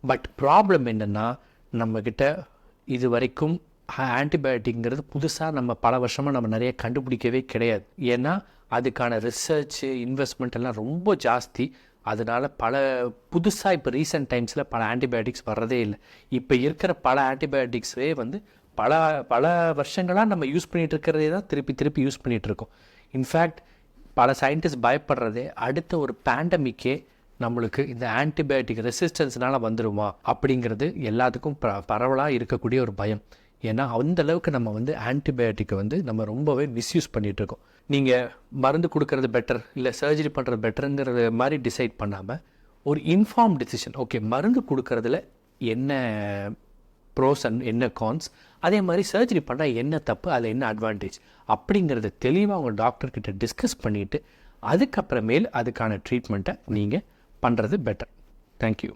But problem என்னென்னா நம்மக்கிட்ட இது வரைக்கும் ஆன்டிபயோட்டிக்ங்கிறது புதுசாக நம்ம பல வருஷமாக நம்ம நிறைய கண்டுபிடிக்கவே கிடையாது. ஏன்னா அதுக்கான ரிசர்ச்சு இன்வெஸ்ட்மெண்ட் எல்லாம் ரொம்ப ஜாஸ்தி. அதனால் புதுசாக இப்போ ரீசெண்ட் டைம்ஸில் பல ஆன்டிபயோட்டிக்ஸ் வர்றதே இல்லை. இப்போ இருக்கிற பல ஆன்டிபயோட்டிக்ஸே வந்து பல வருஷங்களாக நம்ம யூஸ் பண்ணிகிட்டு இருக்கிறதே தான் திருப்பி யூஸ் பண்ணிகிட்ருக்கோம். இன்ஃபேக்ட் பல சயின்டிஸ்ட் பயப்படுறதே அடுத்த ஒரு பேண்டமிக்கே நம்மளுக்கு இந்த ஆன்டிபயோட்டிக் ரெசிஸ்டன்ஸ்னால் வந்துடுமா அப்படிங்கிறது எல்லாத்துக்கும் பரவலாக இருக்கக்கூடிய ஒரு பயம். ஏன்னா அந்தளவுக்கு நம்ம வந்து ஆன்டிபயோட்டிக்கை வந்து நம்ம ரொம்பவே மிஸ்யூஸ் பண்ணிகிட்ருக்கோம். நீங்கள் மருந்து கொடுக்கறது பெட்டர் இல்லை சர்ஜரி பண்ணுறது பெட்டருங்கிறது மாதிரி டிசைட் பண்ணாமல் ஒரு இன்ஃபார்ம் டிசிஷன், ஓகே மருந்து கொடுக்கறதுல என்ன ப்ரோஸ் அண்ட் என்ன கான்ஸ், அதே மாதிரி சர்ஜரி பண்ணால் என்ன தப்பு, அதில் என்ன அட்வான்டேஜ் அப்படிங்கிறத தெளிவாக உங்கள் டாக்டர்கிட்ட டிஸ்கஸ் பண்ணிவிட்டு அதுக்கப்புறமேல் அதுக்கான ட்ரீட்மெண்ட்டை நீங்கள் பண்ணுறது பெட்டர். தேங்க்யூ.